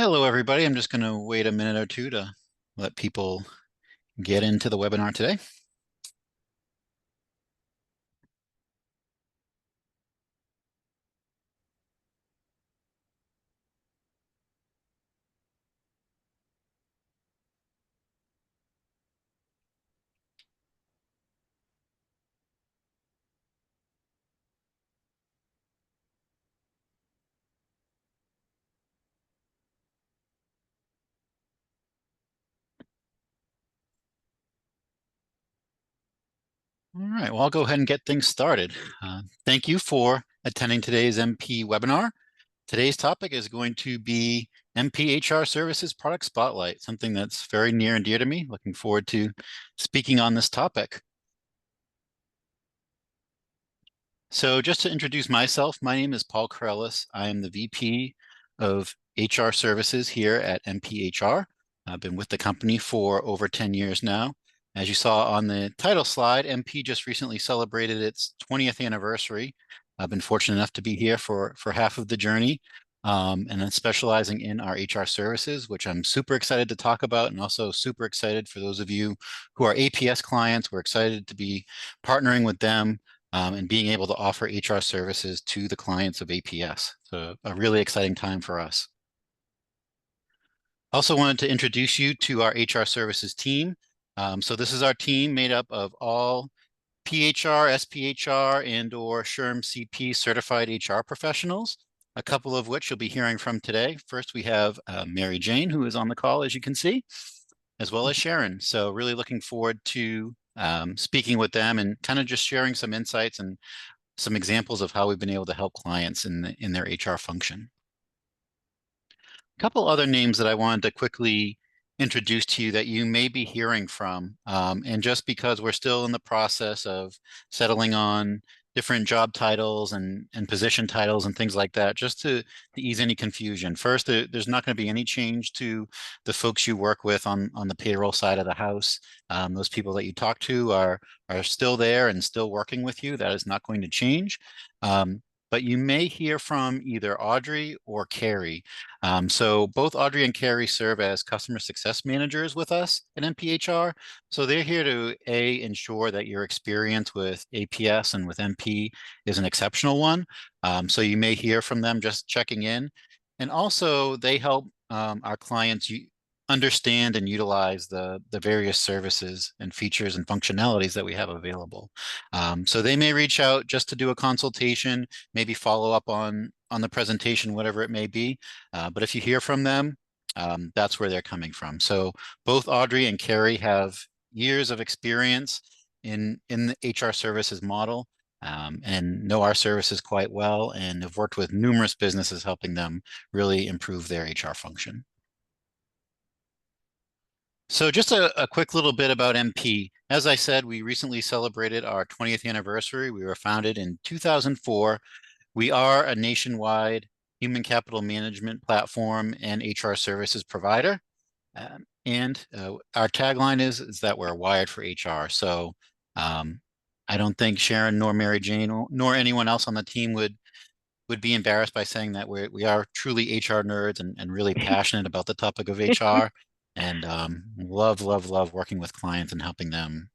Hello, everybody. I'm just going to wait a minute or two to let people get into the webinar today. All right, well, I'll go ahead and get things started. Thank you for attending today's MP webinar. Today's topic is going to be MP HR Services Product Spotlight, something that's very near and dear to me. Looking forward to speaking on this topic. So just to introduce myself, my name is Paul Corellis. I am the VP of HR Services here at MPHR. I've been with the company for over 10 years now. As you saw on the title slide, MP just recently celebrated its 20th anniversary. I've been fortunate enough to be here for half of the journey, and then specializing in our HR services, which I'm super excited to talk about, and also super excited for those of you who are APS clients. We're excited to be partnering with them and being able to offer HR services to the clients of APS. So a really exciting time for us. Also wanted to introduce you to our HR services team. So this is our team made up of all PHR, SPHR, and/or SHRM-CP certified HR professionals, a couple of which you'll be hearing from today. First, we have Mary Jane, who is on the call, as you can see, as well as Sharon. So really looking forward to speaking with them and kind of just sharing some insights and some examples of how we've been able to help clients in their HR function. A couple other names that I wanted to quickly introduce to you that you may be hearing from. And just because we're still in the process of settling on different job titles and position titles and things like that, just to ease any confusion. First, there's not going to be any change to the folks you work with on the payroll side of the house. Those people that you talk to are still there and still working with you. That is not going to change. But you may hear from either Audrey or Carrie. So both Audrey and Carrie serve as customer success managers with us at MPHR. So they're here to ensure that your experience with APS and with MP is an exceptional one. So you may hear from them just checking in. And also they help our clients understand and utilize the various services and features and functionalities that we have available. So they may reach out just to do a consultation, maybe follow up on the presentation, whatever it may be. But if you hear from them, that's where they're coming from. So both Audrey and Carrie have years of experience in the HR services model, and know our services quite well, and have worked with numerous businesses helping them really improve their HR function. So just a quick little bit about MP. As I said, we recently celebrated our 20th anniversary. We were founded in 2004. We are a nationwide human capital management platform and HR services provider. And our tagline is that we're wired for HR. So I don't think Sharon nor Mary Jane nor anyone else on the team would be embarrassed by saying that we are truly HR nerds and really passionate about the topic of HR, and love working with clients and helping them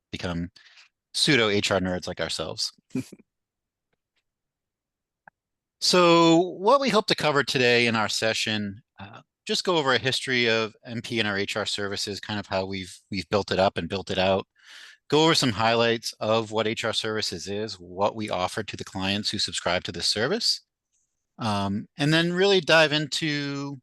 become pseudo HR nerds like ourselves. So what we hope to cover today in our session, just go over a history of MP and our HR services, kind of how we've built it up and built it out. Go over some highlights of what HR services is, what we offer to the clients who subscribe to this service, and then really dive into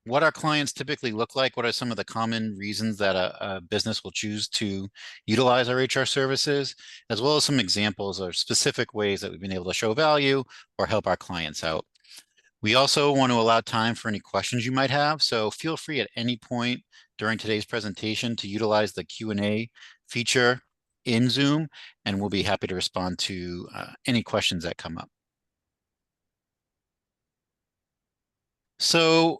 what our clients typically look like. What are some of the common reasons that a business will choose to utilize our HR services, as well as some examples or specific ways that we've been able to show value or help our clients out. We also want to allow time for any questions you might have, so feel free at any point during today's presentation to utilize the Q&A feature in Zoom, and we'll be happy to respond to any questions that come up. So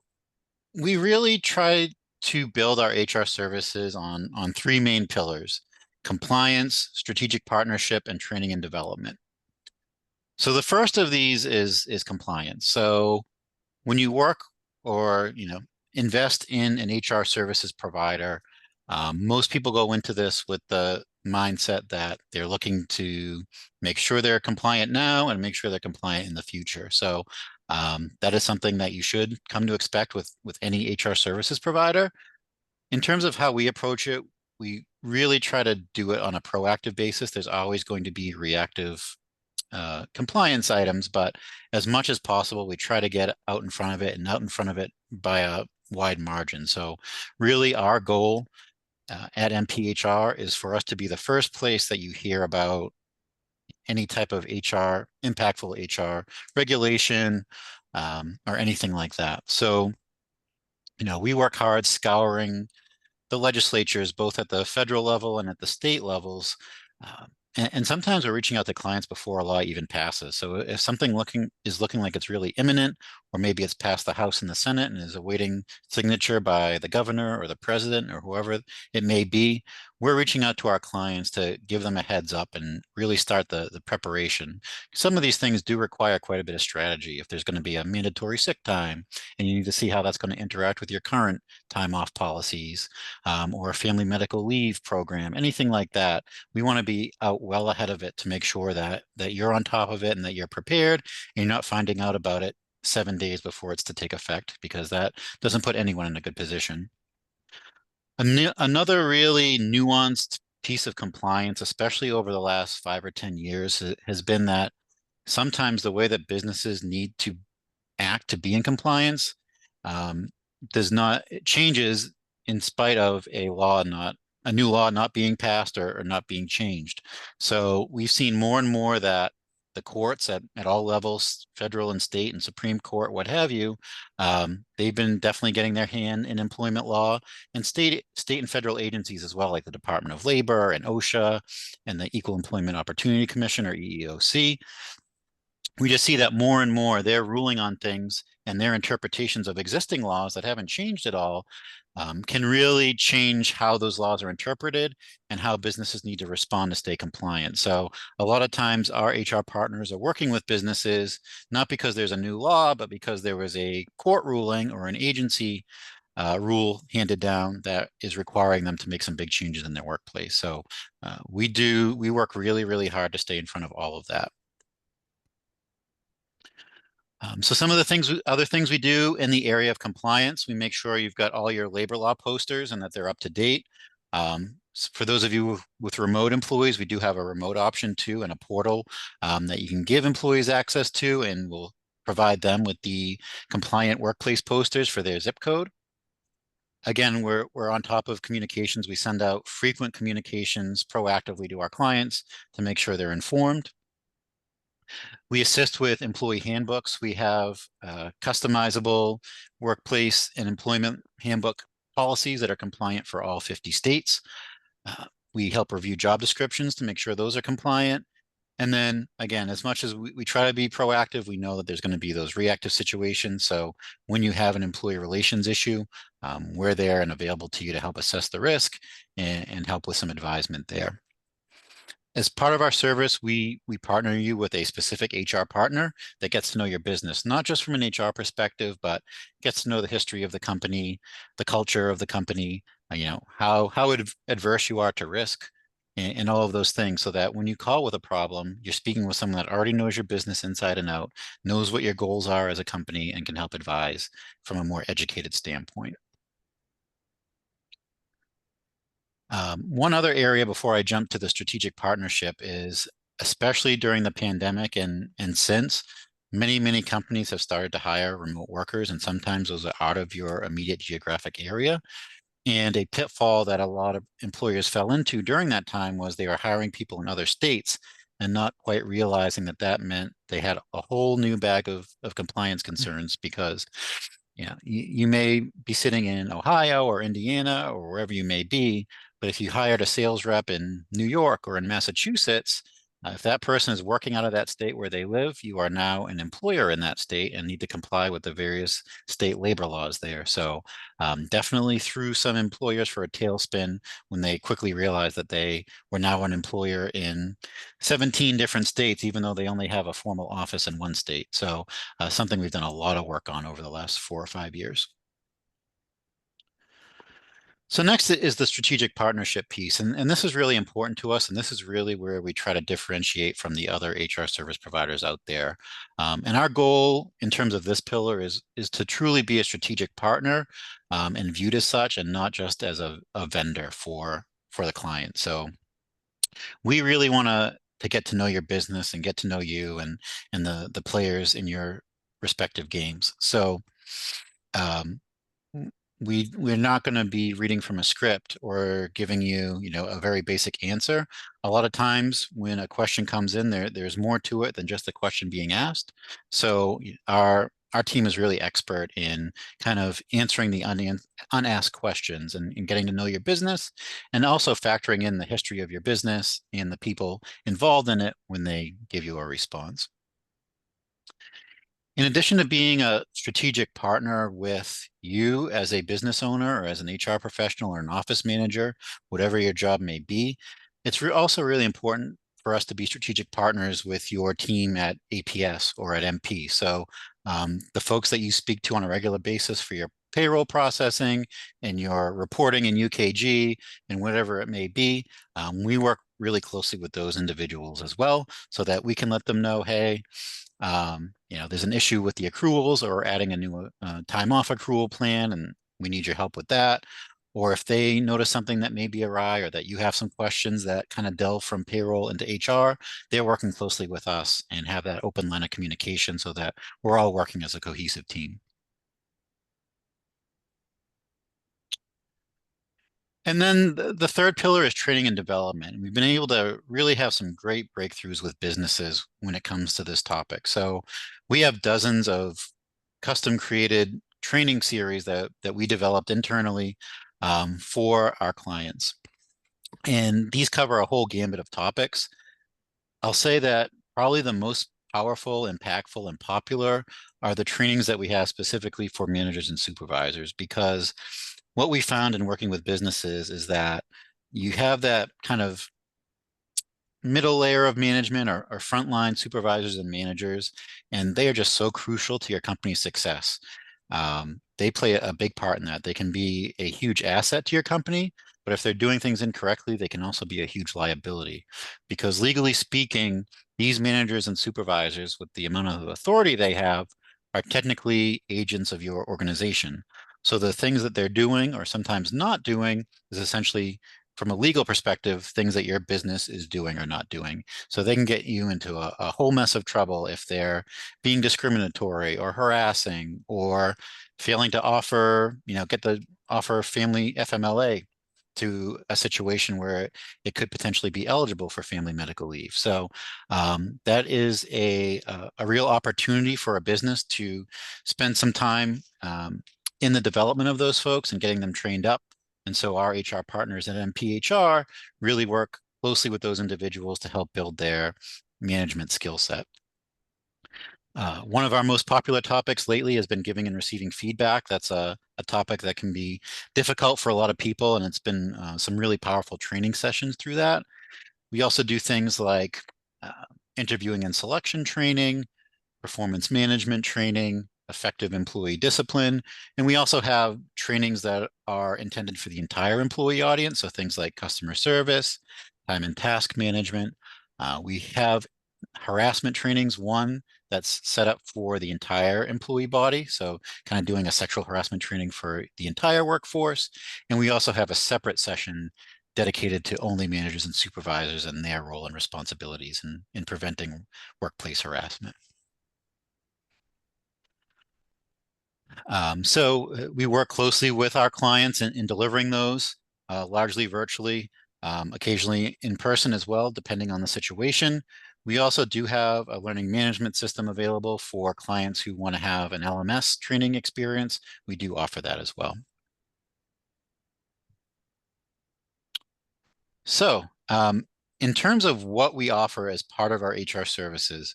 we really try to build our HR services on three main pillars: compliance, strategic partnership, and training and development. So the first of these is compliance. So when you work or, invest in an HR services provider. Most people go into this with the mindset that they're looking to make sure they're compliant now and make sure they're compliant in the future. So that is something that you should come to expect with any HR services provider. In terms of how we approach it, we really try to do it on a proactive basis. There's always going to be reactive compliance items, but as much as possible, we try to get out in front of it and out in front of it by a wide margin. So really our goal at MPHR is for us to be the first place that you hear about any type of HR, impactful HR regulation, or anything like that. So, we work hard scouring the legislatures, both at the federal level and at the state levels. And sometimes we're reaching out to clients before a law even passes. So if something is looking like it's really imminent, or maybe it's passed the House and the Senate and is awaiting signature by the governor or the president or whoever it may be, we're reaching out to our clients to give them a heads up and really start the preparation. Some of these things do require quite a bit of strategy. If there's going to be a mandatory sick time, and you need to see how that's going to interact with your current time off policies, or a family medical leave program, anything like that, we want to be out well ahead of it to make sure that you're on top of it and that you're prepared and you're not finding out about it 7 days before it's to take effect, because that doesn't put anyone in a good position. Another really nuanced piece of compliance, especially over the last 5 or 10 years, has been that sometimes the way that businesses need to act to be in compliance it changes in spite of a new law not being passed or not being changed. So we've seen more and more that the courts at all levels, federal and state and Supreme Court, what have you, they've been definitely getting their hand in employment law, and state and federal agencies as well, like the Department of Labor and OSHA and the Equal Employment Opportunity Commission, or EEOC. We just see that more and more they're ruling on things, and their interpretations of existing laws that haven't changed at all can really change how those laws are interpreted and how businesses need to respond to stay compliant. So a lot of times our HR partners are working with businesses, not because there's a new law, but because there was a court ruling or an agency rule handed down that is requiring them to make some big changes in their workplace. So we work really, really hard to stay in front of all of that. So some of the other things we do in the area of compliance, we make sure you've got all your labor law posters and that they're up to date. For those of you with remote employees, we do have a remote option too, and a portal that you can give employees access to, and we'll provide them with the compliant workplace posters for their zip code. Again, we're on top of communications. We send out frequent communications proactively to our clients to make sure they're informed. We assist with employee handbooks. We have customizable workplace and employment handbook policies that are compliant for all 50 states. We help review job descriptions to make sure those are compliant. And then again, as much as we try to be proactive, we know that there's going to be those reactive situations. So when you have an employee relations issue, we're there and available to you to help assess the risk and help with some advisement there. As part of our service, we partner you with a specific HR partner that gets to know your business, not just from an HR perspective, but gets to know the history of the company, the culture of the company, how adverse you are to risk, and all of those things, so that when you call with a problem, you're speaking with someone that already knows your business inside and out, knows what your goals are as a company, and can help advise from a more educated standpoint. One other area before I jump to the strategic partnership is, especially during the pandemic and since, many companies have started to hire remote workers, and sometimes those are out of your immediate geographic area. And a pitfall that a lot of employers fell into during that time was they were hiring people in other states and not quite realizing that meant they had a whole new bag of compliance concerns, because you may be sitting in Ohio or Indiana or wherever you may be, but if you hired a sales rep in New York or in Massachusetts, If that person is working out of that state where they live, you are now an employer in that state and need to comply with the various state labor laws there. So definitely threw some employers for a tailspin when they quickly realized that they were now an employer in 17 different states, even though they only have a formal office in one state. So something we've done a lot of work on over the last 4 or 5 years. So next is the strategic partnership piece, and this is really important to us, and this is really where we try to differentiate from the other HR service providers out there. And our goal in terms of this pillar is to truly be a strategic partner and viewed as such, and not just as a vendor for the client. So we really want to get to know your business and get to know you and the players in your respective games. So um, we're not going to be reading from a script or giving you, a very basic answer. A lot of times when a question comes in there's more to it than just the question being asked. So our team is really expert in kind of answering the unasked questions and getting to know your business, and also factoring in the history of your business and the people involved in it when they give you a response. In addition to being a strategic partner with you as a business owner or as an HR professional or an office manager, whatever your job may be, it's also really important for us to be strategic partners with your team at APS or at MP. So the folks that you speak to on a regular basis for your payroll processing and your reporting in UKG and whatever it may be, we work really closely with those individuals as well, so that we can let them know, hey, there's an issue with the accruals, or adding a new time off accrual plan, and we need your help with that. Or if they notice something that may be awry, or that you have some questions that kind of delve from payroll into HR, they're working closely with us and have that open line of communication so that we're all working as a cohesive team. And then the third pillar is training and development. We've been able to really have some great breakthroughs with businesses when it comes to this topic. So we have dozens of custom created training series that we developed internally for our clients. And these cover a whole gambit of topics. I'll say that probably the most powerful, impactful, and popular are the trainings that we have specifically for managers and supervisors, because what we found in working with businesses is that you have that kind of middle layer of management, or frontline supervisors and managers, and they are just so crucial to your company's success. They play a big part in that. They can be a huge asset to your company, but if they're doing things incorrectly, they can also be a huge liability. Because legally speaking, these managers and supervisors, with the amount of authority they have, are technically agents of your organization. So the things that they're doing or sometimes not doing is essentially, from a legal perspective, things that your business is doing or not doing. So they can get you into a whole mess of trouble if they're being discriminatory or harassing, or failing to offer, offer family FMLA to a situation where it could potentially be eligible for family medical leave. So that is a real opportunity for a business to spend some time in the development of those folks and getting them trained up. And so our HR partners at MPHR really work closely with those individuals to help build their management skill set. One of our most popular topics lately has been giving and receiving feedback. That's a topic that can be difficult for a lot of people, and it's been some really powerful training sessions through that. We also do things like interviewing and selection training, performance management training, effective employee discipline. And we also have trainings that are intended for the entire employee audience. So things like customer service, time and task management. We have harassment trainings, one that's set up for the entire employee body. So kind of doing a sexual harassment training for the entire workforce. And we also have a separate session dedicated to only managers and supervisors and their role and responsibilities in preventing workplace harassment. So we work closely with our clients in delivering those, largely virtually, occasionally in person as well, depending on the situation. We also do have a learning management system available for clients who want to have an LMS training experience. We do offer that as well. So in terms of what we offer as part of our HR services,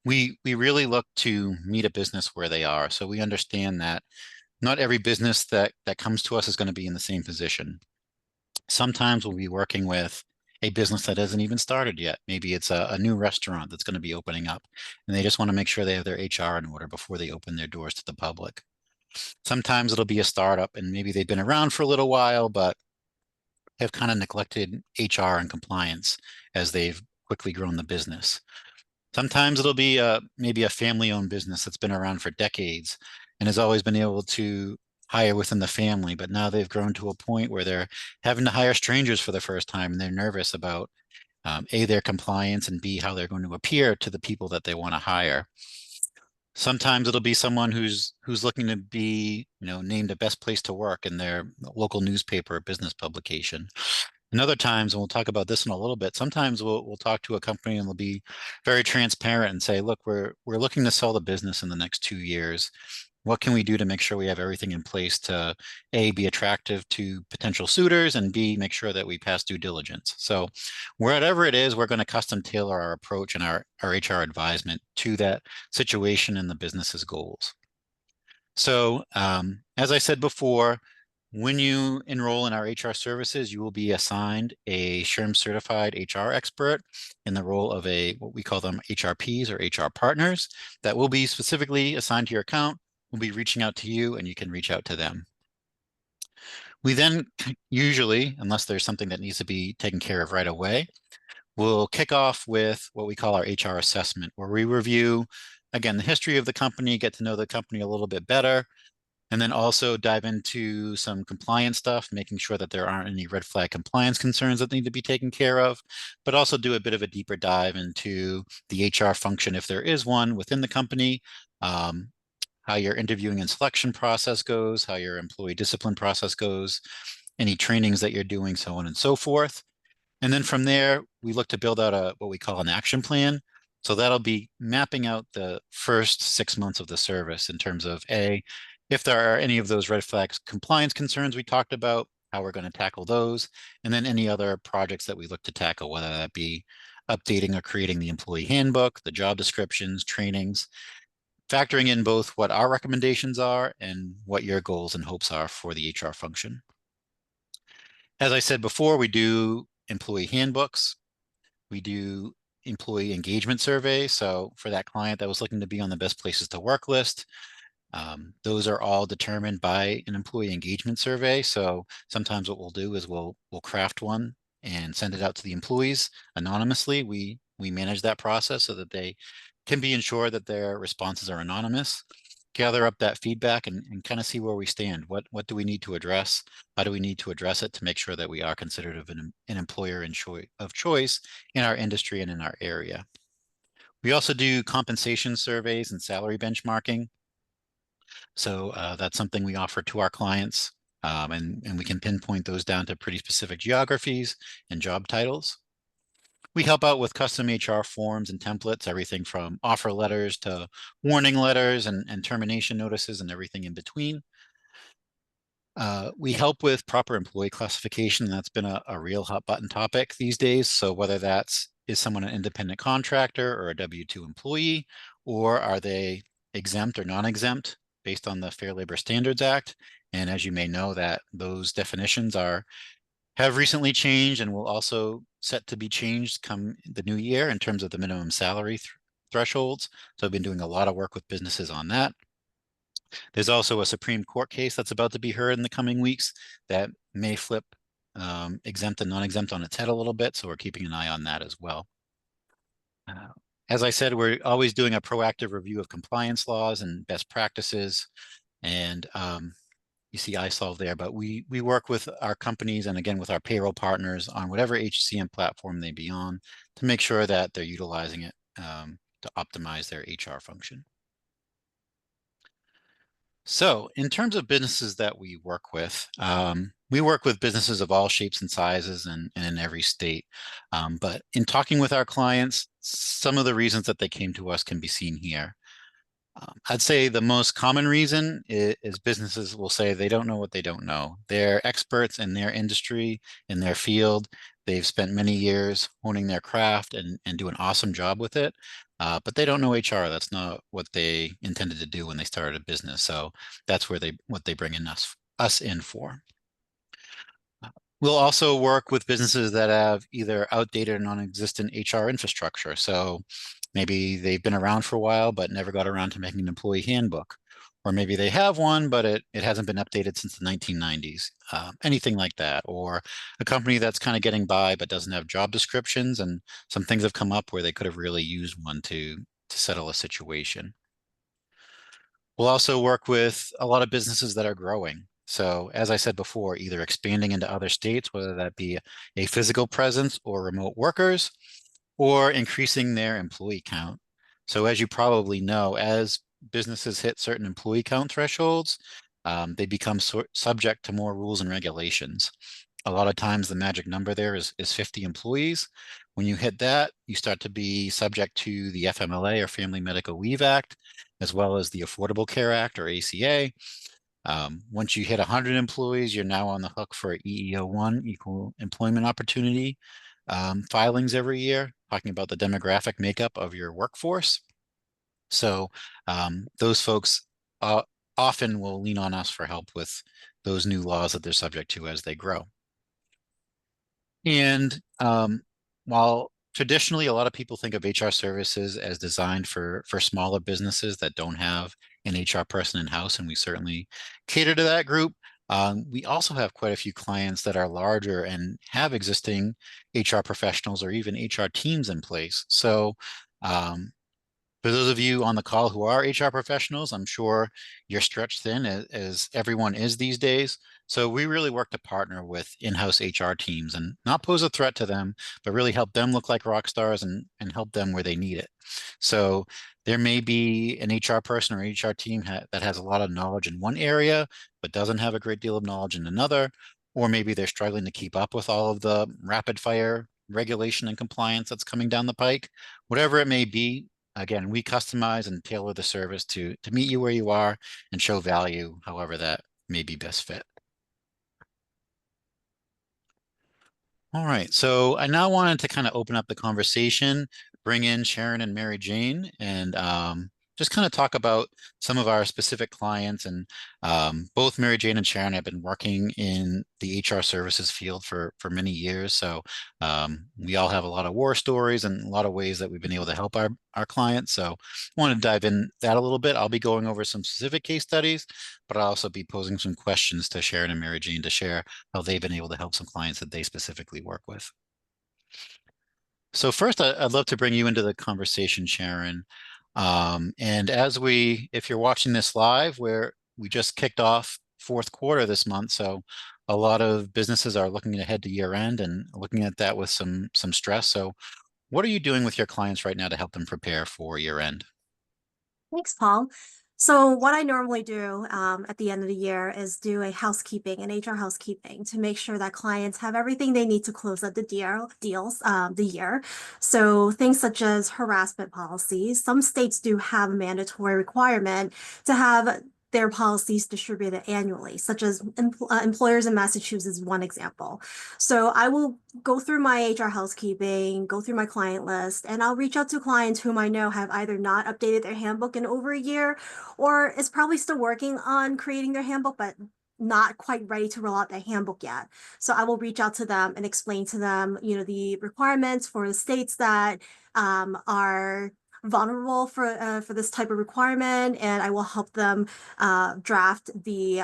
we really look to meet a business where they are. So we understand that not every business that comes to us is going to be in the same position. Sometimes we'll be working with a business that hasn't even started yet. Maybe it's a new restaurant that's going to be opening up, and they just want to make sure they have their HR in order before they open their doors to the public. Sometimes it'll be a startup, and maybe they've been around for a little while, but have kind of neglected HR and compliance as they've quickly grown the business. Sometimes it'll be maybe a family-owned business that's been around for decades and has always been able to hire within the family, but now they've grown to a point where they're having to hire strangers for the first time, and they're nervous about A, their compliance, and B, how they're going to appear to the people that they want to hire. Sometimes it'll be someone who's looking to be, named the best place to work in their local newspaper or business publication. And other times, and we'll talk about this in a little bit, sometimes we'll talk to a company and we'll be very transparent and say, look, we're looking to sell the business in the next 2 years. What can we do to make sure we have everything in place to A, be attractive to potential suitors, and B, make sure that we pass due diligence. So whatever it is, we're going to custom tailor our approach and our HR advisement to that situation and the business's goals. So as I said before, when you enroll in our HR services, you will be assigned a SHRM-certified HR expert in the role of what we call them HRPs or HR partners that will be specifically assigned to your account. We'll be reaching out to you, and you can reach out to them. We then usually, unless there's something that needs to be taken care of right away, we'll kick off with what we call our HR assessment, where we review, again, the history of the company, get to know the company a little bit better, and then also dive into some compliance stuff, making sure that there aren't any red flag compliance concerns that need to be taken care of, but also do a bit of a deeper dive into the HR function, if there is one within the company, how your interviewing and selection process goes, how your employee discipline process goes, any trainings that you're doing, so on and so forth. And then from there, we look to build out what we call an action plan. So that'll be mapping out the first 6 months of the service in terms of A, if there are any of those red flags compliance concerns we talked about, how we're going to tackle those, and then any other projects that we look to tackle, whether that be updating or creating the employee handbook, the job descriptions, trainings, factoring in both what our recommendations are and what your goals and hopes are for the HR function. As I said before, we do employee handbooks. We do employee engagement surveys. So for that client that was looking to be on the best places to work list, those are all determined by an employee engagement survey. So sometimes what we'll do is we'll craft one and send it out to the employees anonymously. We manage that process so that they can be ensured that their responses are anonymous, gather up that feedback, and kind of see where we stand. What do we need to address? How do we need to address it to make sure that we are considered an employer of choice in our industry and in our area? We also do compensation surveys and salary benchmarking. So that's something we offer to our clients, and we can pinpoint those down to pretty specific geographies and job titles. We help out with custom HR forms and templates, everything from offer letters to warning letters and termination notices and everything in between. We help with proper employee classification. That's been a real hot button topic these days. So whether is someone an independent contractor or a W-2 employee, or are they exempt or non-exempt based on the Fair Labor Standards Act? And as you may know, that those definitions have recently changed and will also set to be changed come the new year in terms of the minimum salary thresholds. So I've been doing a lot of work with businesses on that. There's also a Supreme Court case that's about to be heard in the coming weeks that may flip exempt and non-exempt on its head a little bit. So we're keeping an eye on that as well. As I said, we're always doing a proactive review of compliance laws and best practices. And you see iSolve there, but we work with our companies and again with our payroll partners on whatever HCM platform they be on to make sure that they're utilizing it to optimize their HR function. So in terms of businesses that we work with businesses of all shapes and sizes and in every state. But in talking with our clients, some of the reasons that they came to us can be seen here. I'd say the most common reason is businesses will say they don't know what they don't know. They're experts in their industry, in their field. They've spent many years honing their craft and do an awesome job with it. But they don't know HR. That's not what they intended to do when they started a business. So that's where what they bring in us in for. We'll also work with businesses that have either outdated or non-existent HR infrastructure. So maybe they've been around for a while, but never got around to making an employee handbook. Or maybe they have one, but it hasn't been updated since the 1990s. Anything like that. Or a company that's kind of getting by, but doesn't have job descriptions. And some things have come up where they could have really used one to settle a situation. We'll also work with a lot of businesses that are growing. So as I said before, either expanding into other states, whether that be a physical presence or remote workers, or increasing their employee count. So as you probably know, as businesses hit certain employee count thresholds, they become subject to more rules and regulations. A lot of times the magic number there is 50 employees. When you hit that, you start to be subject to the FMLA or Family Medical Leave Act, as well as the Affordable Care Act or ACA. Once you hit 100 employees, you're now on the hook for EEO-1, Equal Employment Opportunity, filings every year, talking about the demographic makeup of your workforce. So those folks often will lean on us for help with those new laws that they're subject to as they grow. And while traditionally a lot of people think of HR services as designed for smaller businesses that don't have an HR person in-house, and we certainly cater to that group, we also have quite a few clients that are larger and have existing HR professionals or even HR teams in place. So for those of you on the call who are HR professionals, I'm sure you're stretched thin as everyone is these days. So we really work to partner with in-house HR teams and not pose a threat to them, but really help them look like rock stars and help them where they need it. So there may be an HR person or HR team that has a lot of knowledge in one area, but doesn't have a great deal of knowledge in another, or maybe they're struggling to keep up with all of the rapid fire regulation and compliance that's coming down the pike. Whatever it may be, again, we customize and tailor the service to meet you where you are and show value however that may be best fit. All right, so I now wanted to kind of open up the conversation, bring in Sharon and Mary Jane, and just kind of talk about some of our specific clients. And both Mary Jane and Sharon have been working in the HR services field for many years. So we all have a lot of war stories and a lot of ways that we've been able to help our clients. So I want to dive in that a little bit. I'll be going over some specific case studies, but I'll also be posing some questions to Sharon and Mary Jane to share how they've been able to help some clients that they specifically work with. So first, I'd love to bring you into the conversation, Sharon. And if you're watching this live, where we just kicked off fourth quarter this month, so a lot of businesses are looking ahead to year end and looking at that with some stress. So what are you doing with your clients right now to help them prepare for year end? Thanks, Paul. So what I normally do at the end of the year is do a housekeeping, an HR housekeeping, to make sure that clients have everything they need to close out the the year. So things such as harassment policies. Some states do have a mandatory requirement to have their policies distributed annually, such as employers in Massachusetts is one example. So I will go through my HR housekeeping, go through my client list, and I'll reach out to clients whom I know have either not updated their handbook in over a year or is probably still working on creating their handbook, but not quite ready to roll out their handbook yet. So I will reach out to them and explain to them, the requirements for the states that are vulnerable for this type of requirement, and I will help them draft the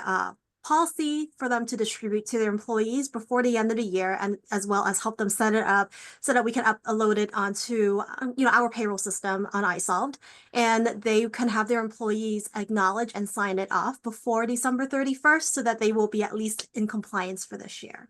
policy for them to distribute to their employees before the end of the year, and as well as help them set it up so that we can upload it onto our payroll system on iSolved, and they can have their employees acknowledge and sign it off before December 31st so that they will be at least in compliance for this year.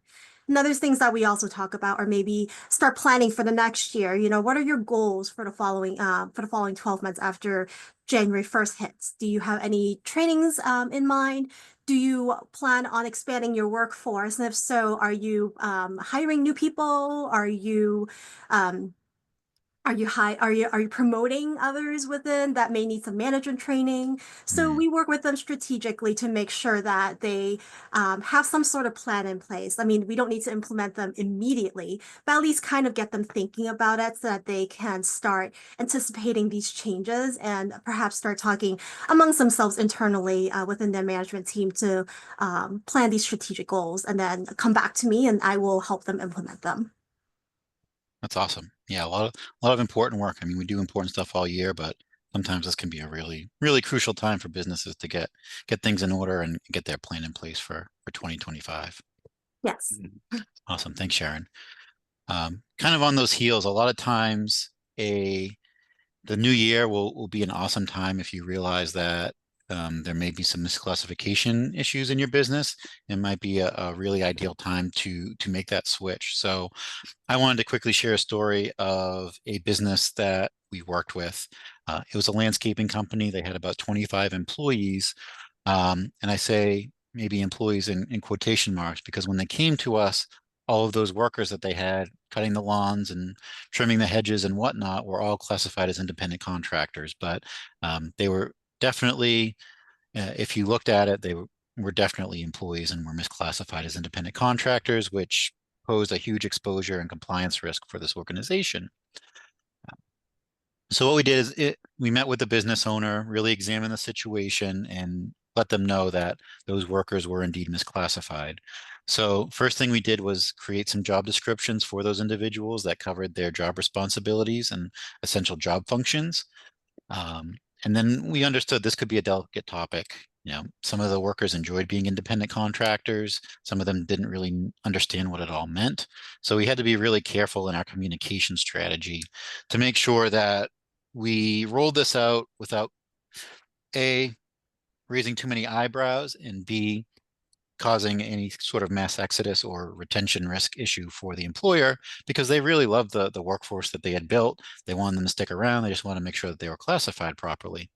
And other things that we also talk about are maybe start planning for the next year. What are your goals for the following 12 months after January 1st hits? Do you have any trainings in mind? Do you plan on expanding your workforce? And if so, are you hiring new people? Are you are you promoting others within that may need some management training? So Mm, we work with them strategically to make sure that they have some sort of plan in place. I mean, we don't need to implement them immediately, but at least kind of get them thinking about it so that they can start anticipating these changes and perhaps start talking amongst themselves internally within their management team to plan these strategic goals and then come back to me and I will help them implement them. that's awesome. Yeah, a lot of important work. I mean, we do important stuff all year, but sometimes this can be a really, really crucial time for businesses to get things in order and get their plan in place for 2025. Yes. Awesome. Thanks, Sharon. Kind of on those heels, a lot of times a the new year will be an awesome time if you realize that there may be some misclassification issues in your business. It might be a really ideal time to make that switch. So I wanted to quickly share a story of a business that we worked with. It was a landscaping company. They had about 25 employees. And I say maybe employees in quotation marks because when they came to us, all of those workers that they had cutting the lawns and trimming the hedges and whatnot were all classified as independent contractors. But they were definitely, if you looked at it, were definitely employees and were misclassified as independent contractors, which posed a huge exposure and compliance risk for this organization. So what we did is we met with the business owner, really examined the situation and let them know that those workers were indeed misclassified. So first thing we did was create some job descriptions for those individuals that covered their job responsibilities and essential job functions. Um, and then we understood this could be a delicate topic. You know, some of the workers enjoyed being independent contractors. Some of them didn't really understand what it all meant. So we had to be really careful in our communication strategy to make sure that we rolled this out without A, raising too many eyebrows, and B, causing any sort of mass exodus or retention risk issue for the employer because they really loved the workforce that they had built. They wanted them to stick around. They just want to make sure that they were classified properly.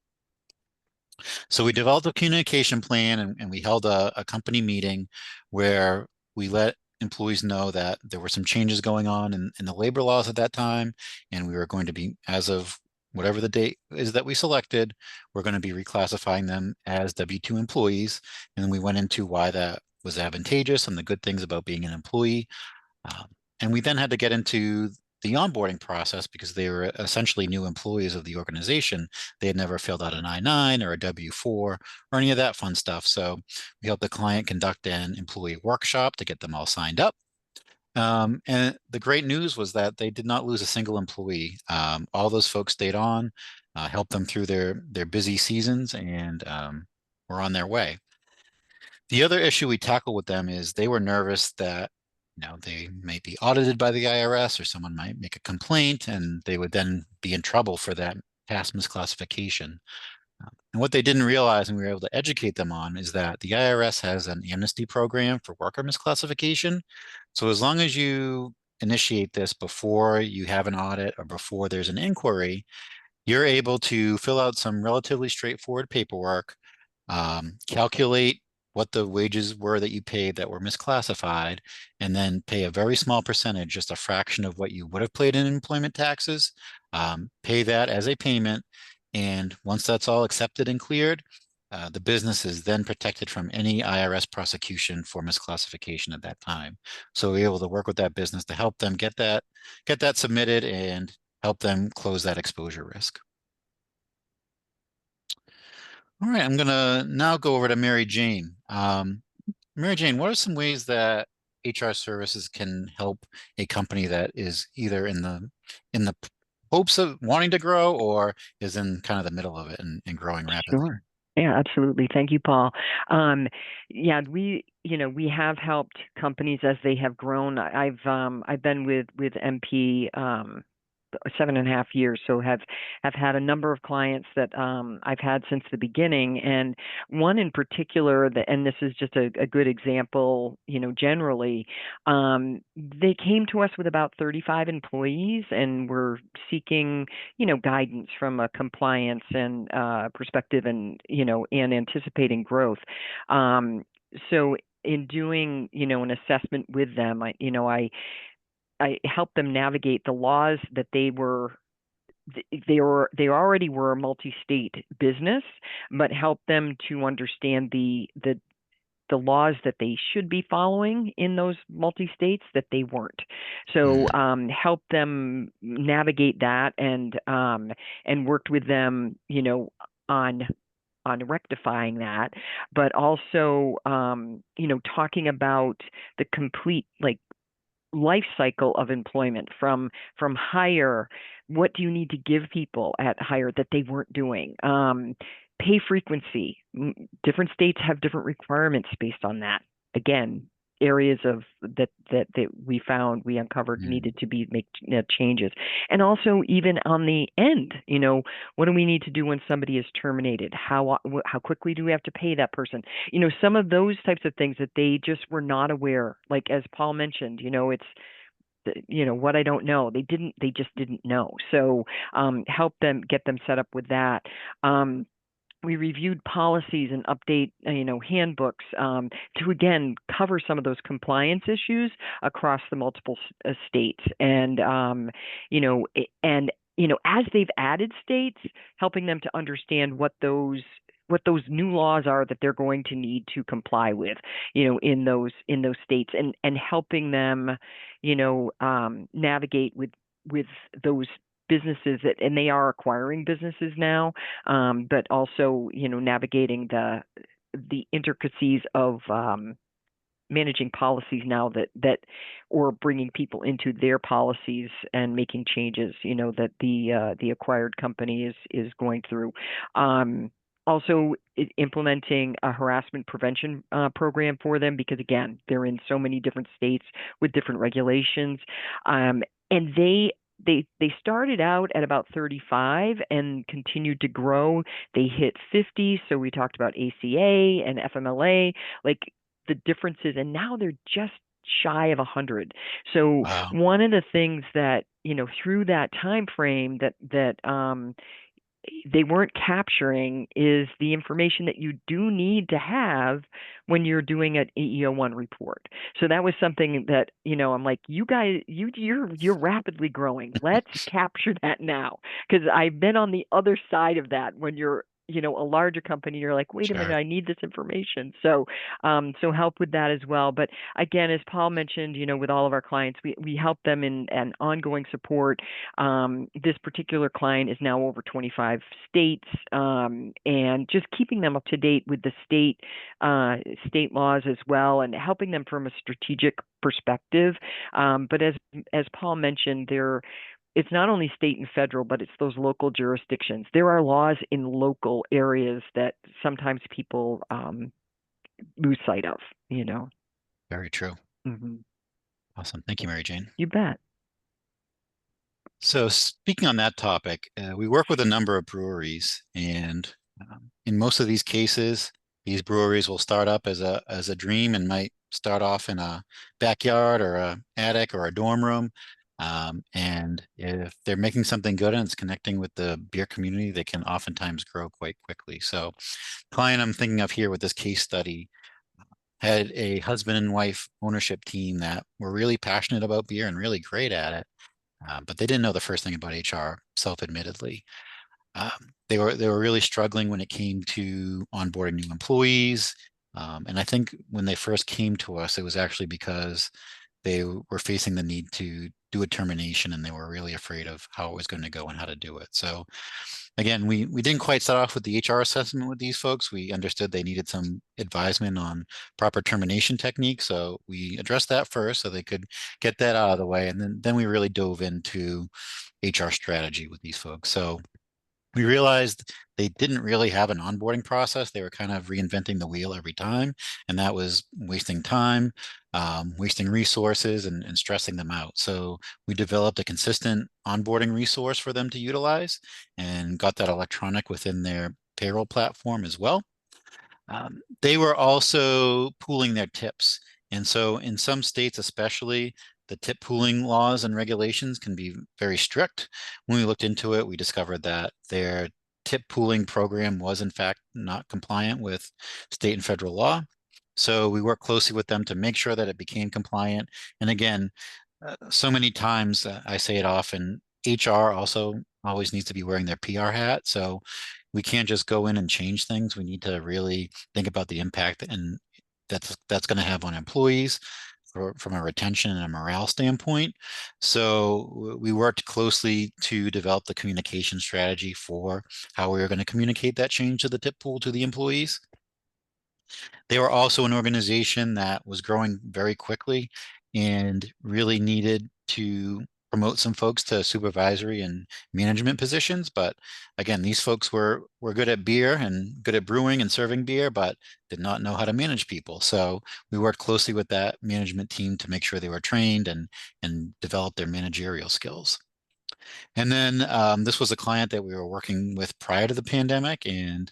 So we developed a communication plan and we held a company meeting where we let employees know that there were some changes going on in the labor laws at that time. And we were going to be, as of whatever the date is that we selected, we're going to be reclassifying them as W-2 employees. And then we went into why that was advantageous and the good things about being an employee. Um, and we then had to get into the onboarding process because they were essentially new employees of the organization. They had never filled out an I-9 or a W-4 or any of that fun stuff. So we helped the client conduct an employee workshop to get them all signed up. And the great news was that they did not lose a single employee. All those folks stayed on, helped them through their busy seasons, and were on their way. The other issue we tackled with them is they were nervous that they might be audited by the IRS or someone might make a complaint and they would then be in trouble for that past misclassification. And what they didn't realize and we were able to educate them on is that the IRS has an amnesty program for worker misclassification. So as long as you initiate this before you have an audit or before there's an inquiry, you're able to fill out some relatively straightforward paperwork, calculate what the wages were that you paid that were misclassified, and then pay a very small percentage, just a fraction of what you would have paid in employment taxes, pay that as a payment. And once that's all accepted and cleared, the business is then protected from any IRS prosecution for misclassification at that time. So we're able to work with that business to help them get that submitted and help them close that exposure risk. All right, I'm gonna now go over to Mary Jane. Mary Jane, what are some ways that HR services can help a company that is either in the hopes of wanting to grow or is in kind of the middle of it and growing rapidly? Sure. Yeah, absolutely. Thank you, Paul. Um, yeah, we have helped companies as they have grown. I've been with MP 7.5 years, so have had a number of clients that I've had since the beginning, and one in particular that, and this is just a good example, generally, they came to us with about 35 employees and were seeking, guidance from a compliance and perspective, and and anticipating growth. So in doing, an assessment with them, I helped them navigate the laws that they were they already were a multi-state business, but help them to understand the laws that they should be following in those multi-states that they weren't. So help them navigate that, and worked with them, on rectifying that, but also talking about the complete life cycle of employment from hire. What do you need to give people at hire that they weren't doing? Pay frequency. Different states have different requirements based on that. Again, areas of that we uncovered needed to be make changes. And also even on the end, what do we need to do when somebody is terminated? How quickly do we have to pay that person? Some of those types of things that they just were not aware. Like as Paul mentioned, it's what I don't know. They just didn't know. So help them, get them set up with that. We reviewed policies and update, handbooks to again cover some of those compliance issues across the multiple states. And as they've added states, helping them to understand what those new laws are that they're going to need to comply with, in those states, and helping them, navigate with those businesses and they are acquiring businesses now, but also, navigating the intricacies of managing policies now that or bringing people into their policies and making changes, that the acquired company is going through. Also implementing a harassment prevention program for them, because again, they're in so many different states with different regulations, and they started out at about 35 and continued to grow. They hit 50. So we talked about ACA and FMLA, like the differences, and now they're just shy of 100. So one of the things that, through that time frame that they weren't capturing is the information that you do need to have when you're doing an EEO-1 report. So that was something that, I'm like, you guys, you're rapidly growing. Let's capture that now. Because I've been on the other side of that when you're, a larger company, you're like, wait a minute, I need this information. So, so help with that as well. But again, as Paul mentioned, with all of our clients, we help them in an ongoing support. This particular client is now over 25 states, and just keeping them up to date with the state laws as well, and helping them from a strategic perspective. But as Paul mentioned, it's not only state and federal, but it's those local jurisdictions. There are laws in local areas that sometimes people lose sight of, Very true. Mm-hmm. Awesome. Thank you, Mary Jane. You bet. So speaking on that topic, we work with a number of breweries, and in most of these cases, these breweries will start up as a dream and might start off in a backyard or a attic or a dorm room. And if they're making something good and it's connecting with the beer community, they can oftentimes grow quite quickly. So client I'm thinking of here with this case study had a husband and wife ownership team that were really passionate about beer and really great at it. But they didn't know the first thing about HR, self-admittedly. They were really struggling when it came to onboarding new employees. And I think when they first came to us, it was actually because they were facing the need to do a termination, and they were really afraid of how it was going to go and how to do it. So again, we didn't quite start off with the HR assessment with these folks. We understood they needed some advisement on proper termination techniques. So we addressed that first so they could get that out of the way. And then we really dove into HR strategy with these folks. So we realized they didn't really have an onboarding process. They were kind of reinventing the wheel every time, and that was wasting time, wasting resources, and stressing them out. So we developed a consistent onboarding resource for them to utilize and got that electronic within their payroll platform as well. They were also pooling their tips. And so in some states, especially, the tip pooling laws and regulations can be very strict. When we looked into it, we discovered that their tip pooling program was in fact not compliant with state and federal law. So we worked closely with them to make sure that it became compliant. And again, so many times, I say it often, HR also always needs to be wearing their PR hat. So we can't just go in and change things. We need to really think about the impact and that's going to have on employees from a retention and a morale standpoint. So we worked closely to develop the communication strategy for how we were going to communicate that change to the tip pool to the employees. They were also an organization that was growing very quickly and really needed to promote some folks to supervisory and management positions. But again, these folks were good at beer and good at brewing and serving beer, but did not know how to manage people. So we worked closely with that management team to make sure they were trained and develop their managerial skills. And then this was a client that we were working with prior to the pandemic, and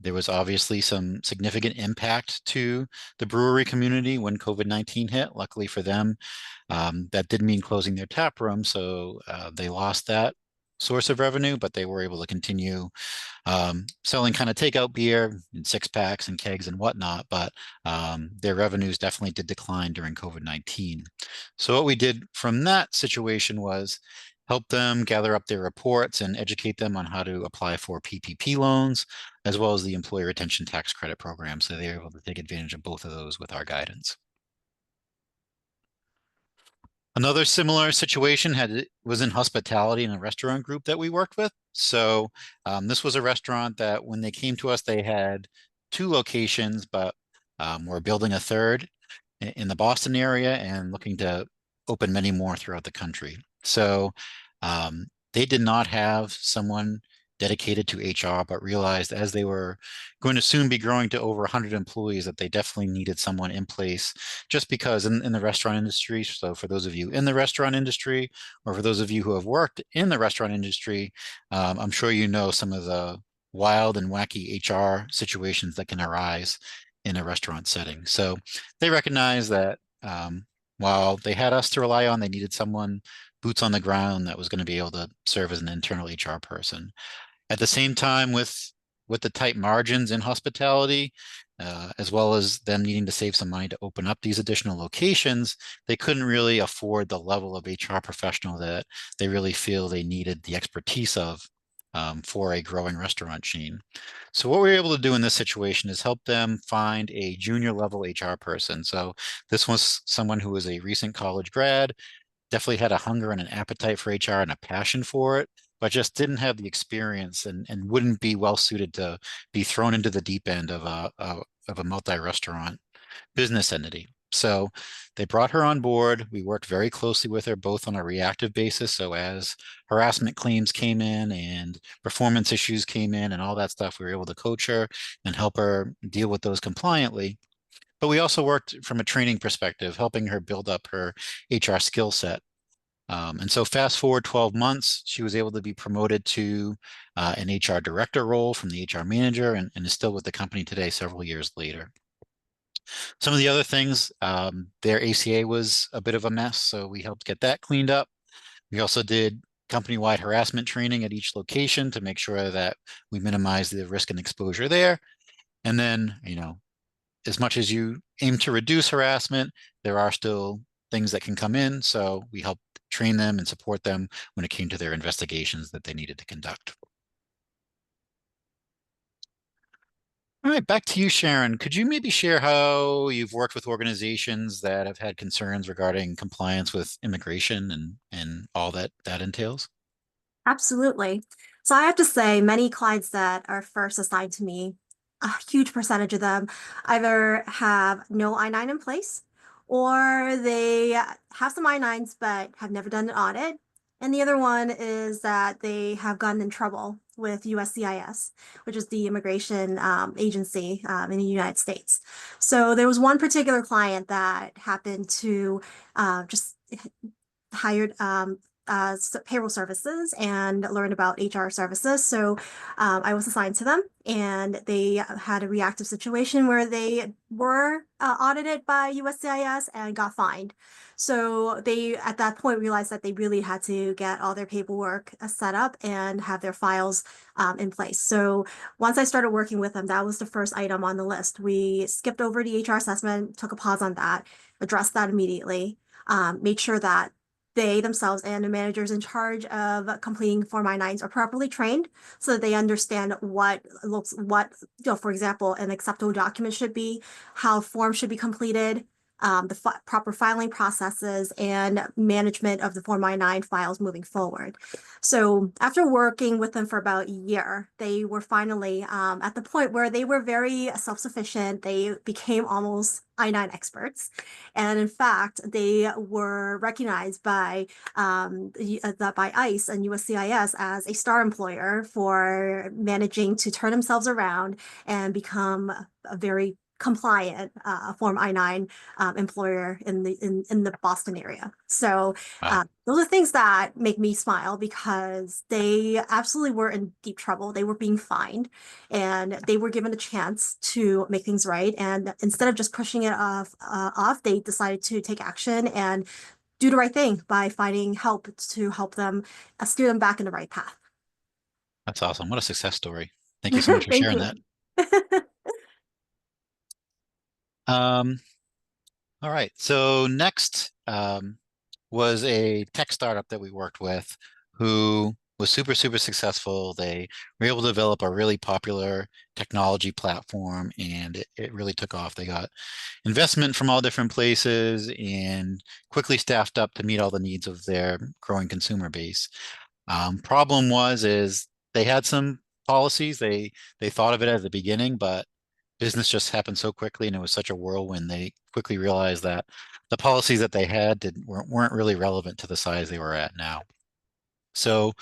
there was obviously some significant impact to the brewery community when COVID-19 hit. Luckily for them, that did mean closing their tap room, so they lost that source of revenue, but they were able to continue selling kind of takeout beer in 6-packs and kegs and whatnot, but their revenues definitely did decline during COVID-19. So what we did from that situation was help them gather up their reports and educate them on how to apply for PPP loans, as well as the Employee Retention Tax Credit Program. So they were able to take advantage of both of those with our guidance. Another similar situation was in hospitality in a restaurant group that we worked with. So this was a restaurant that when they came to us, they had 2 locations, but we're building a third in the Boston area and looking to open many more throughout the country. So they did not have someone dedicated to HR, but realized as they were going to soon be growing to over 100 employees that they definitely needed someone in place just because in the restaurant industry. So for those of you in the restaurant industry, or for those of you who have worked in the restaurant industry, I'm sure you know some of the wild and wacky HR situations that can arise in a restaurant setting. So they recognize that while they had us to rely on, they needed someone boots on the ground that was going to be able to serve as an internal HR person. At the same time, with the tight margins in hospitality, as well as them needing to save some money to open up these additional locations, they couldn't really afford the level of HR professional that they really feel they needed the expertise of for a growing restaurant chain. So what we were able to do in this situation is help them find a junior level HR person. So this was someone who was a recent college grad, definitely had a hunger and an appetite for HR and a passion for it, but just didn't have the experience and wouldn't be well suited to be thrown into the deep end of a multi-restaurant business entity. So they brought her on board. We worked very closely with her, both on a reactive basis. So as harassment claims came in and performance issues came in and all that stuff, we were able to coach her and help her deal with those compliantly. But we also worked from a training perspective, helping her build up her HR skill set. And so fast forward 12 months, she was able to be promoted to an HR director role from the HR manager and is still with the company today, several years later. Some of the other things, their ACA was a bit of a mess, so we helped get that cleaned up. We also did company-wide harassment training at each location to make sure that we minimize the risk and exposure there. And then, as much as you aim to reduce harassment, there are still things that can come in. So we help train them and support them when it came to their investigations that they needed to conduct. All right, back to you, Sharon. Could you maybe share how you've worked with organizations that have had concerns regarding compliance with immigration and all that entails? Absolutely. So I have to say, many clients that are first assigned to me, a huge percentage of them either have no I-9 in place, or they have some I-9s but have never done an audit. And the other one is that they have gotten in trouble with USCIS, which is the immigration agency in the United States. So there was one particular client that happened to just hired payroll services and learned about HR services. So I was assigned to them, and they had a reactive situation where they were audited by USCIS and got fined. So they, at that point, realized that they really had to get all their paperwork set up and have their files in place. So once I started working with them, that was the first item on the list. We skipped over the HR assessment, took a pause on that, addressed that immediately, made sure that they themselves and the managers in charge of completing Form I-9s are properly trained so that they understand for example, an acceptable document should be, how forms should be completed, the proper filing processes, and management of the Form I-9 files moving forward. So after working with them for about a year, they were finally at the point where they were very self-sufficient. They became almost I-9 experts. And in fact, they were recognized by ICE and USCIS as a star employer for managing to turn themselves around and become a very compliant Form I-9 employer in the Boston area. So Wow. those are things that make me smile because they absolutely were in deep trouble. They were being fined and they were given a chance to make things right. And instead of just pushing it off, they decided to take action and do the right thing by finding help to help them steer them back in the right path. That's awesome. What a success story. Thank you so much for Thank sharing you. that. Um, all right. So next was a tech startup that we worked with who was super, super successful. They were able to develop a really popular technology platform and it really took off. They got investment from all different places and quickly staffed up to meet all the needs of their growing consumer base. Problem is they had some policies. They thought of it at the beginning, but business just happened so quickly and it was such a whirlwind. They quickly realized that the policies that they had weren't really relevant to the size they were at now. So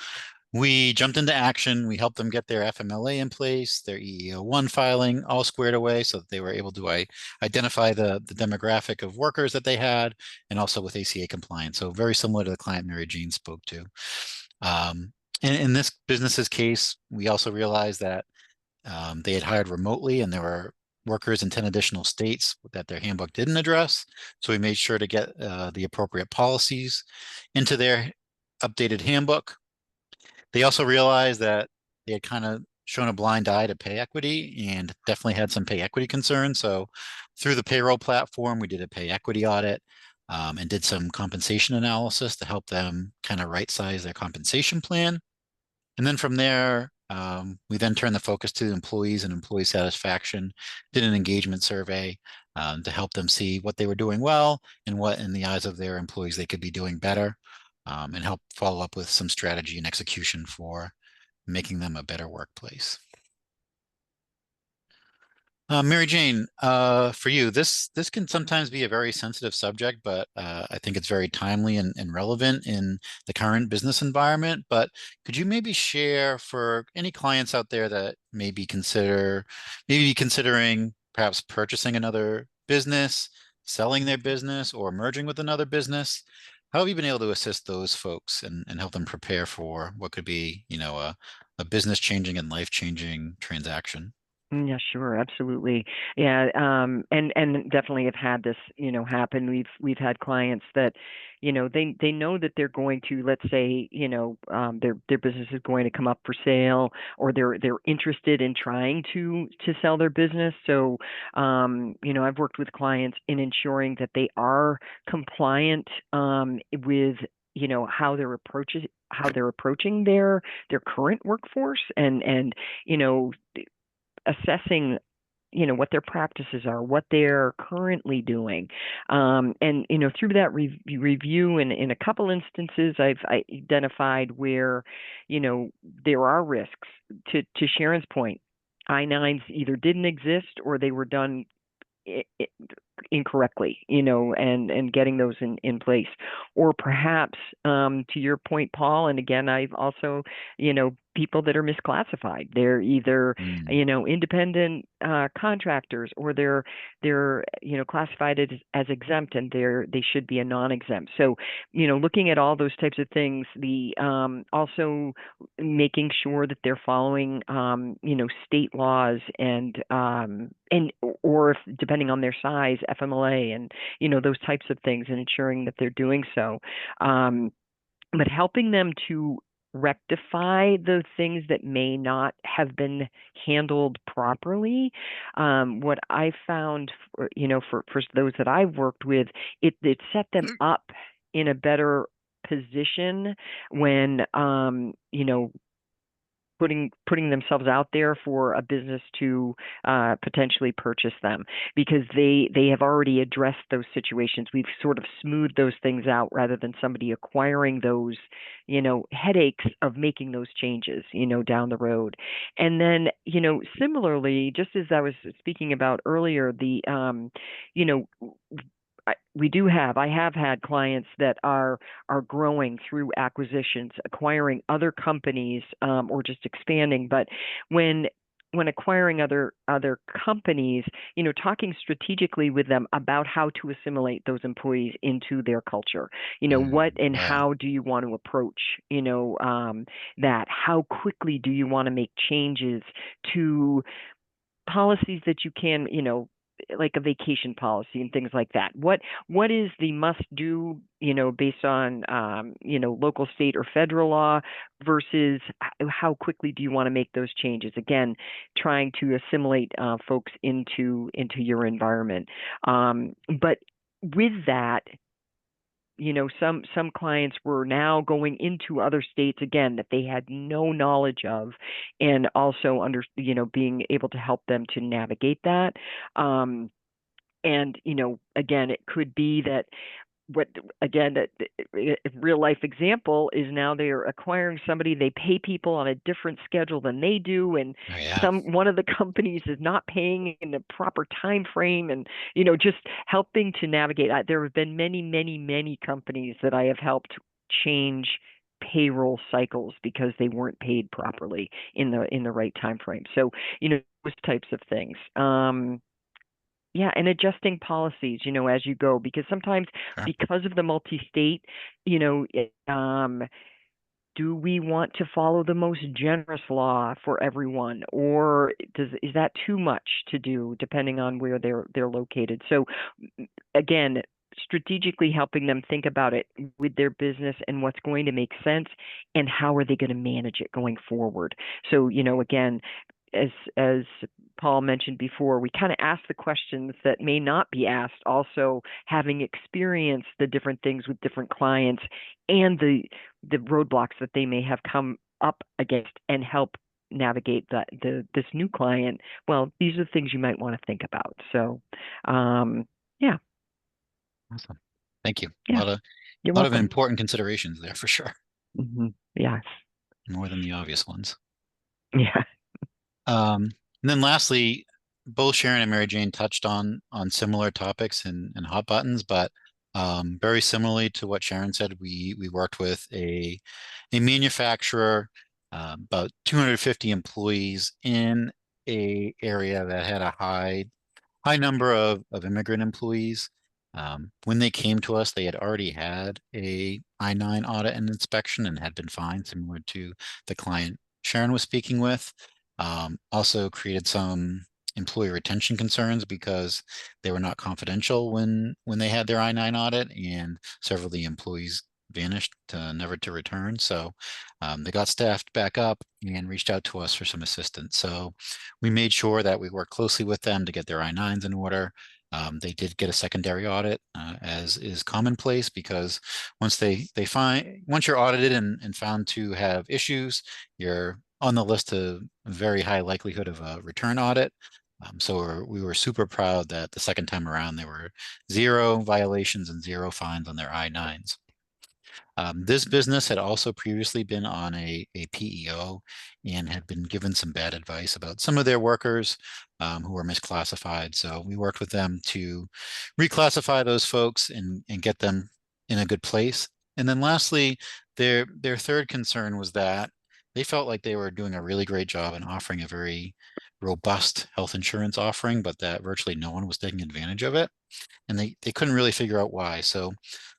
we jumped into action. We helped them get their FMLA in place, their EEO-1 filing all squared away so that they were able to identify the demographic of workers that they had and also with ACA compliance. So very similar to the client Mary Jean spoke to. In this business's case, we also realized that they had hired remotely and there were workers in 10 additional states that their handbook didn't address. So we made sure to get the appropriate policies into their updated handbook. They also realized that they had kind of shown a blind eye to pay equity and definitely had some pay equity concerns. So through the payroll platform, we did a pay equity audit and did some compensation analysis to help them kind of right size their compensation plan. And then from there, we then turned the focus to employees and employee satisfaction, did an engagement survey to help them see what they were doing well and what in the eyes of their employees they could be doing better, and help follow up with some strategy and execution for making them a better workplace. Mary Jane, for you, this can sometimes be a very sensitive subject, but I think it's very timely and relevant in the current business environment. But could you maybe share for any clients out there that maybe considering perhaps purchasing another business, selling their business, or merging with another business? How have you been able to assist those folks and help them prepare for what could be, a business changing and life changing transaction? Yeah, sure, absolutely. Yeah, and definitely have had this, happen. We've had clients that, they know that they're going to, let's say, their business is going to come up for sale, or they're interested in trying to sell their business. So, I've worked with clients in ensuring that they are compliant with how they're approaching their current workforce and assessing what their practices are, what they're currently doing, and through that review in a couple instances I identified where there are risks. To Sharon's point, I-9s either didn't exist or they were done incorrectly, and getting those in place, or perhaps to your point, Paul, and again, I've also, people that are misclassified. They're either, independent contractors, or they're classified as exempt, and they should be a non-exempt. So, looking at all those types of things, the also making sure that they're following, state laws and or if depending on their size, FMLA and those types of things, and ensuring that they're doing so. But helping them to rectify the things that may not have been handled properly. What I found, for those that I've worked with, it set them up in a better position when, you know, putting themselves out there for a business to potentially purchase them, because they have already addressed those situations. We've sort of smoothed those things out rather than somebody acquiring those, you know, headaches of making those changes, you know, down the road. And then, you know, similarly, just as I was speaking about earlier, the you know, I have had clients that are growing through acquisitions, acquiring other companies, or just expanding. But when acquiring other companies, you know, talking strategically with them about how to assimilate those employees into their culture, you know, what and Yeah. how do you want to approach, you know, that? How quickly do you want to make changes to policies that you can, you know, like a vacation policy and things like that? What is the must do, you know, based on, you know, local, state, or federal law versus how quickly do you want to make those changes? Again, trying to assimilate folks into your environment. But with that, you know, some clients were now going into other states again that they had no knowledge of, and also you know, being able to help them to navigate that. And, you know, again, it could be that a real life example is now they are acquiring somebody, they pay people on a different schedule than they do, and Oh, yeah. one of the companies is not paying in the proper time frame, and, you know, just helping to navigate. There have been many companies that I have helped change payroll cycles because they weren't paid properly in the right time frame. So, you know, those types of things. Yeah, and adjusting policies, you know, as you go, because sometimes Sure. because of the multi-state, you know, do we want to follow the most generous law for everyone, or is that too much to do depending on where they're located? So again, strategically helping them think about it with their business and what's going to make sense and how are they going to manage it going forward. So, you know, again, as Paul mentioned before, we kind of ask the questions that may not be asked, also having experienced the different things with different clients and the roadblocks that they may have come up against, and help navigate this new client. Well, these are the things you might want to think about. So, yeah. Awesome. Thank you. Yeah. You're A lot of welcome. important considerations there for sure. Yes. More than the obvious ones. Yeah. And then lastly, both Sharon and Mary Jane touched on similar topics and hot buttons, but very similarly to what Sharon said, we worked with a manufacturer, about 250 employees in a area that had a high number of immigrant employees. When they came to us, they had already had a I-9 audit and inspection and had been fine, similar to the client Sharon was speaking with. Also created some employee retention concerns because they were not confidential when they had their I-9 audit, and several of the employees vanished, never to return. So they got staffed back up and reached out to us for some assistance. So we made sure that we worked closely with them to get their I-9s in order. They did get a secondary audit, as is commonplace, because once you're audited and found to have issues, you're on the list of very high likelihood of a return audit. So we were super proud that the second time around there were 0 violations and 0 fines on their I-9s. This business had also previously been on a PEO and had been given some bad advice about some of their workers who were misclassified. So we worked with them to reclassify those folks and get them in a good place. And then lastly, their third concern was that they felt like they were doing a really great job in offering a very robust health insurance offering, but that virtually no one was taking advantage of it. And they couldn't really figure out why. So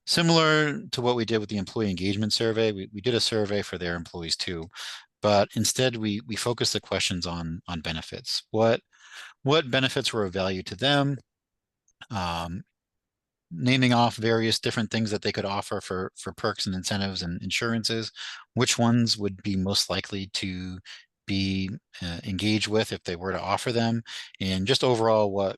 similar to what we did with the employee engagement survey, we did a survey for their employees too, but instead we focused the questions on benefits. What benefits were of value to them? Naming off various different things that they could offer for perks and incentives and insurances, which ones would be most likely to be engaged with if they were to offer them, and just overall what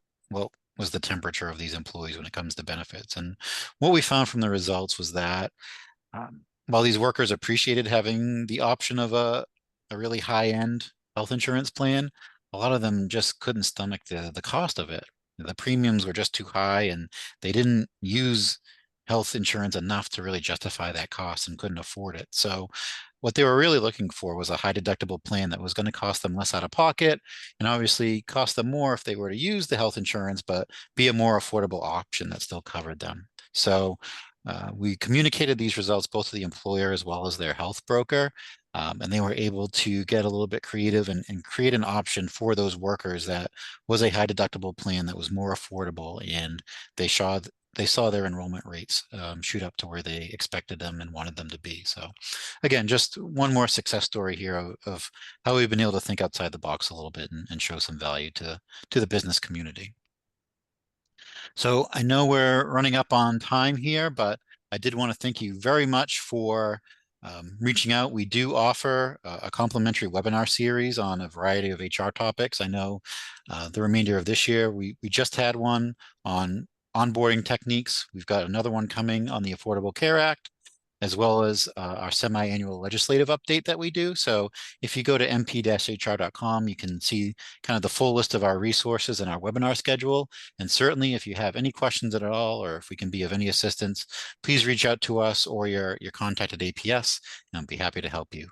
was the temperature of these employees when it comes to benefits. And what we found from the results was that While these workers appreciated having the option of a really high-end health insurance plan, a lot of them just couldn't stomach the cost of it. The premiums were just too high, and they didn't use health insurance enough to really justify that cost and couldn't afford it. So what they were really looking for was a high deductible plan that was going to cost them less out of pocket and obviously cost them more if they were to use the health insurance, but be a more affordable option that still covered them. So we communicated these results both to the employer as well as their health broker, and they were able to get a little bit creative and create an option for those workers that was a high deductible plan that was more affordable, and they saw their enrollment rates shoot up to where they expected them and wanted them to be. So again, just one more success story here of how we've been able to think outside the box a little bit and show some value to the business community. So I know we're running up on time here, but I did want to thank you very much for reaching out. We do offer a complimentary webinar series on a variety of HR topics. I know the remainder of this year, we just had one on onboarding techniques. We've got another one coming on the Affordable Care Act, as well as our semi-annual legislative update that we do. So if you go to mp-hr.com, you can see kind of the full list of our resources and our webinar schedule. And certainly if you have any questions at all, or if we can be of any assistance, please reach out to us or your contact at APS, and I'll be happy to help you.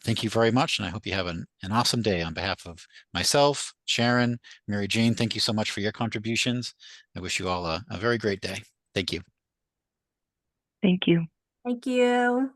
Thank you very much, and I hope you have an awesome day. On behalf of myself, Sharon, Mary Jane, thank you so much for your contributions. I wish you all a very great day. Thank you. Thank you. Thank you.